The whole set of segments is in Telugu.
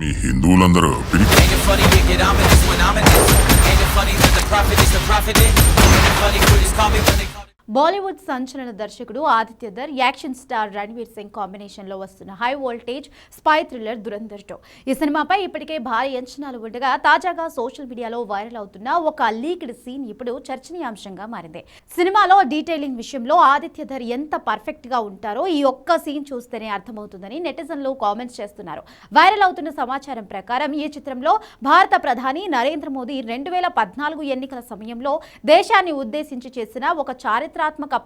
మీ హిందువులందరూ బాలీవుడ్ సంచలన దర్శకుడు Aditya Dhar action star Ranveer Singh combination లో వస్తున్న high voltage spy thriller Dhurandhar 2 ఈ సినిమాపై ఇప్పటికే భారీ అంచనాలు ఉండగా తాజాగా సోషల్ మీడియాలో వైరల్ అవుతున్న ఒక లీక్డ్ సీన్ ఇప్పుడు చర్చనీయాంశంగా మారింది. సినిమాలో డీటెయిలింగ్ విషయంలో ఆదిత్య ధర్ ఎంత పర్ఫెక్ట్ గా ఉంటారో ఈ ఒక్క సీన్ చూస్తేనే అర్థమవుతుందని నెటిజన్లు కామెంట్స్ చేస్తున్నారు. వైరల్ అవుతున్న సమాచారం ప్రకారం ఈ చిత్రంలో భారత ప్రధాని నరేంద్ర మోదీ 2014 ఎన్నికల సమయంలో దేశాన్ని ఉద్దేశించి చేసిన ఒక చారిత్రాత్మక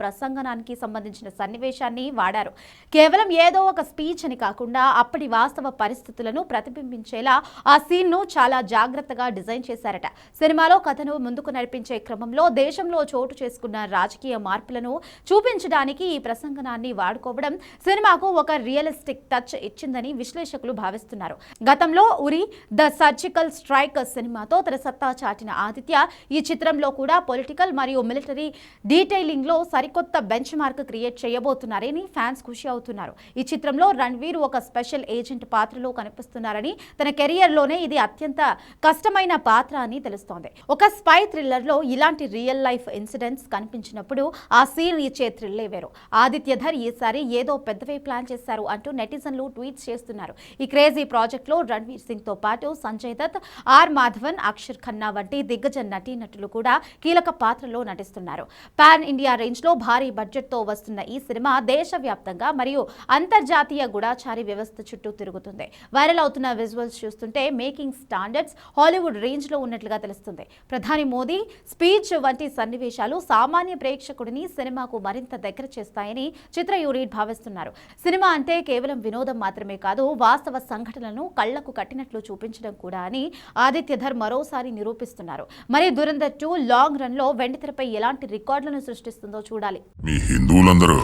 ప్రసంగానికి సంబంధించిన సన్నివేశాన్ని వాడారు. కేవలం ఏదో ఒక స్పీచ్ అని కాకుండా అప్పటి వాస్తవ పరిస్థితులను ప్రతిబింబించేలా ఆ సీన్ ను చాలా జాగ్రత్తగా డిజైన్ చేశారట. సినిమాలో కథను ముందుకు నడిపించే క్రమంలో దేశంలో చోటు చేసుకున్న రాజకీయ మార్పులను చూపించడానికి ఈ ప్రసంగాన్ని వాడుకోవడం సినిమాకు ఒక రియలిస్టిక్ టచ్ ఇచ్చిందని విశ్లేషకులు భావిస్తున్నారు. గతంలో ఉరి, ద సర్జికల్ స్ట్రైక్ సినిమాతో తన సత్తా చాటిన ఆదిత్య ఈ చిత్రంలో కూడా పొలిటికల్ మరియు మిలిటరీ డీటెయిలింగ్ లో సరికొత్త బెంచ్ మార్క్ క్రియేట్ చేయబోతున్నారని ఫ్యాన్స్ ఖుషి అవుతున్నారు. ఈ చిత్రంలో రణ్వీర్ ఒక స్పెషల్ ఏజెంట్ పాత్రలో కనిపిస్తున్నారని, తన కెరియర్ లోనే ఇది అత్యంత కష్టమైన పాత్ర అని తెలుస్తోంది. ఒక స్పై థ్రిల్లర్ లో ఇలాంటి రియల్ లైఫ్ ఇన్సిడెంట్స్ కనిపించినప్పుడు ఆ సీన్ ఇచ్చే థ్రిల్లే వేరు. ఆదిత్య ధర్ ఈసారి ఏదో పెద్దవే ప్లాన్ చేశారు అంటూ నెటిజన్లు ట్వీట్స్ చేస్తున్నారు. ఈ క్రేజీ ప్రాజెక్ట్ లో రణ్వీర్ సింగ్ తో పాటు సంజయ్ దత్, ఆర్ మాధవన్, అక్షర్ ఖన్నా వంటి దిగ్గజ నటీనటులు కూడా కీలక పాత్రలో నటిస్తున్నారు. పాన్ ఇండియా రేంజ్ లో భారీ బడ్జెట్ తో వస్తున్న ఈ సినిమా దేశవ్యాప్తంగా మరియు అంతర్జాతీయ గూఢచారి వ్యవస్థ చుట్టూ తిరుగుతుంది. వైరల్ అవుతున్న విజువల్స్ చూస్తుంటే మేకింగ్ స్టాండర్డ్స్ హాలీవుడ్ రేంజ్ లో ఉన్నట్లుగా తెలుస్తుంది. ప్రధాని మోదీ స్పీచ్ వంటి సన్నివేశాలు సామాన్య ప్రేక్షకుడిని సినిమాకు మరింత దగ్గర చేస్తాయని చిత్ర యూనిట్ భావిస్తున్నారు. సినిమా అంటే కేవలం వినోదం మాత్రమే కాదు, వాస్తవ సంఘటనలను కళ్లకు కట్టినట్లు చూపించడం కూడా అని ఆదిత్య ధర్ మరోసారి నిరూపిస్తున్నారు. మరి దురంధర్ 2 లాంగ్ రన్ లో వెండితెరపై ఎలాంటి రికార్డులను సృష్టిస్తుందో చూడాలి. మీ హిందువులందరూ